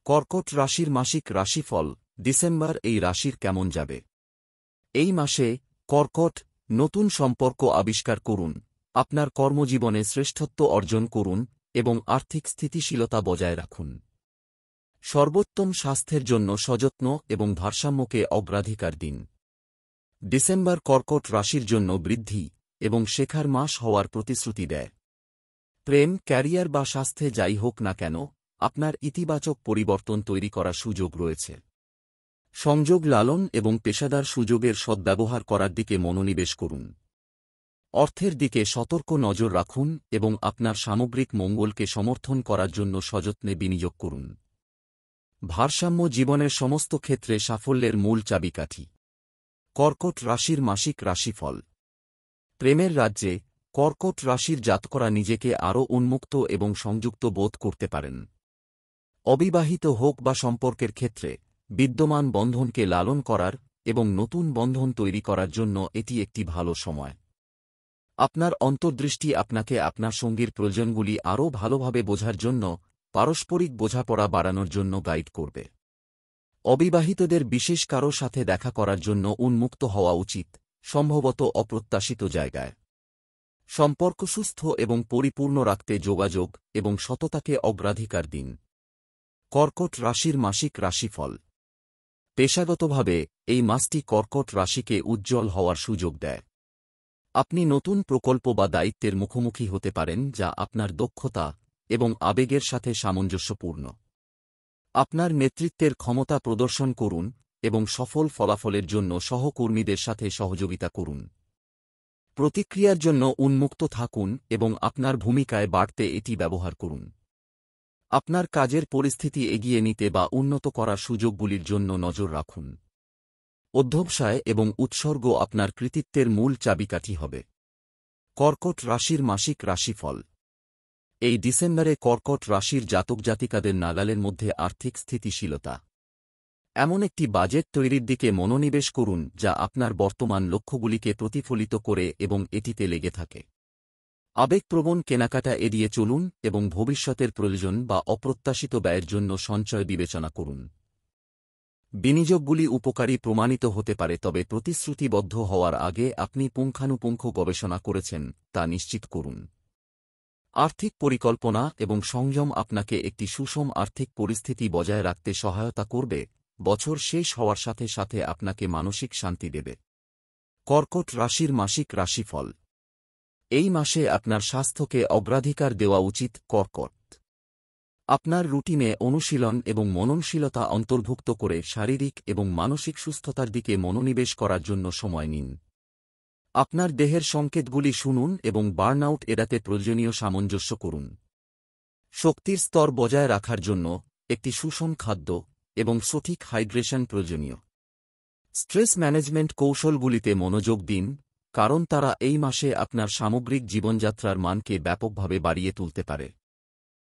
কর্কট রাশির মাসিক রাশিফল ডিসেম্বর এই রাশির কেমন যাবে। এই মাসে কর্কট নতুন সম্পর্ক আবিষ্কার করুন, আপনার কর্মজীবনে শ্রেষ্ঠত্ব অর্জন করুন এবং আর্থিক স্থিতিশীলতা বজায় রাখুন। সর্বোত্তম স্বাস্থ্যের জন্য সযত্ন এবং ভারসাম্যকে অগ্রাধিকার দিন। ডিসেম্বর কর্কট রাশির জন্য বৃদ্ধি এবং শেখার মাস হওয়ার প্রতিশ্রুতি দেয়। প্রেম, ক্যারিয়ার বা স্বাস্থ্যে যাই হোক না কেন, আপনার ইতিবাচক পরিবর্তন তৈরি করার সুযোগ রয়েছে। সংযোগ লালন এবং পেশাদার সুযোগের সদ্ব্যবহার করার দিকে মনোনিবেশ করুন। অর্থের দিকে সতর্ক নজর রাখুন এবং আপনার সামগ্রিক মঙ্গলকে সমর্থন করার জন্য সযত্নে বিনিয়োগ করুন। ভারসাম্য জীবনের সমস্ত ক্ষেত্রে সাফল্যের মূল চাবিকাঠি। কর্কট রাশির মাসিক রাশিফল। প্রেমের রাজ্যে কর্কট রাশির জাতকরা নিজেকে আরও উন্মুক্ত এবং সংযুক্ত বোধ করতে পারেন। অবিবাহিত হোক বা সম্পর্কের ক্ষেত্রে বিদ্যমান বন্ধনকে লালন করার এবং নতুন বন্ধন তৈরি করার জন্য এটি একটি ভালো সময়। আপনার অন্তর্দৃষ্টি আপনাকে আপনার সঙ্গীর প্রয়োজনগুলি আরও ভালোভাবে বোঝার জন্য, পারস্পরিক বোঝাপড়া বাড়ানোর জন্য গাইড করবে। অবিবাহিতদের বিশেষ কারো সাথে দেখা করার জন্য উন্মুক্ত হওয়া উচিত, সম্ভবত অপ্রত্যাশিত জায়গায়। সম্পর্ক সুস্থ এবং পরিপূর্ণ রাখতে যোগাযোগ এবং সততাকে অগ্রাধিকার দিন। কর্কট রাশির মাসিক রাশিফল। পেশাগতভাবে এই মাসটি কর্কট রাশিকে উজ্জ্বল হওয়ার সুযোগ দেয়। আপনি নতুন প্রকল্প বা দায়িত্বের মুখোমুখি হতে পারেন যা আপনার দক্ষতা এবং আবেগের সাথে সামঞ্জস্যপূর্ণ। আপনার নেতৃত্বের ক্ষমতা প্রদর্শন করুন এবং সফল ফলাফলের জন্য সহকর্মীদের সাথে সহযোগিতা করুন। প্রতিক্রিয়ার জন্য উন্মুক্ত থাকুন এবং আপনার ভূমিকায় বাড়তে এটি ব্যবহার করুন। আপনার কাজের পরিস্থিতি এগিয়ে নিতে বা উন্নত করার সুযোগগুলির জন্য নজর রাখুন। অধ্যবসায় এবং উৎসর্গ আপনার কৃতিত্বের মূল চাবিকাঠি হবে। কর্কট রাশির মাসিক রাশিফল। এই ডিসেম্বরে কর্কট রাশির জাতক জাতিকাদের নাগালের মধ্যে আর্থিক স্থিতিশীলতা। এমন একটি বাজেট তৈরির দিকে মনোনিবেশ করুন যা আপনার বর্তমান লক্ষ্যগুলিকে প্রতিফলিত করে এবং এটিতে লেগে থাকে। আবেগপ্রবণ কেনাকাটা এড়িয়ে চলুন এবং ভবিষ্যতের প্রয়োজন বা অপ্রত্যাশিত ব্যয়ের জন্য সঞ্চয় বিবেচনা করুন। বিনিয়োগগুলি উপকারী প্রমাণিত হতে পারে, তবে প্রতিশ্রুতিবদ্ধ হওয়ার আগে আপনি পুঙ্খানুপুঙ্খ গবেষণা করেছেন তা নিশ্চিত করুন। আর্থিক পরিকল্পনা এবং সংযম আপনাকে একটি সুষম আর্থিক পরিস্থিতি বজায় রাখতে সহায়তা করবে, বছর শেষ হওয়ার সাথে সাথে আপনাকে মানসিক শান্তি দেবে। কর্কট রাশির মাসিক রাশিফল। এই মাসে আপনার স্বাস্থ্যকে অগ্রাধিকার দেওয়া উচিত। কর্কট আপনার রুটিনে অনুশীলন এবং মননশীলতা অন্তর্ভুক্ত করে শারীরিক এবং মানসিক সুস্থতার দিকে মনোনিবেশ করার জন্য সময় নিন। আপনার দেহের সংকেতগুলি শুনুন এবং বার্নআউট এড়াতে প্রয়োজনীয় সামঞ্জস্য করুন। শক্তির স্তর বজায় রাখার জন্য একটি সুষম খাদ্য এবং সঠিক হাইড্রেশন প্রয়োজনীয়। স্ট্রেস ম্যানেজমেন্ট কৌশলগুলিতে মনোযোগ দিন, কারণ তারা এই মাসে আপনার সামগ্রিক জীবনযাত্রার মানকে ব্যাপকভাবে বাড়িয়ে তুলতে পারে।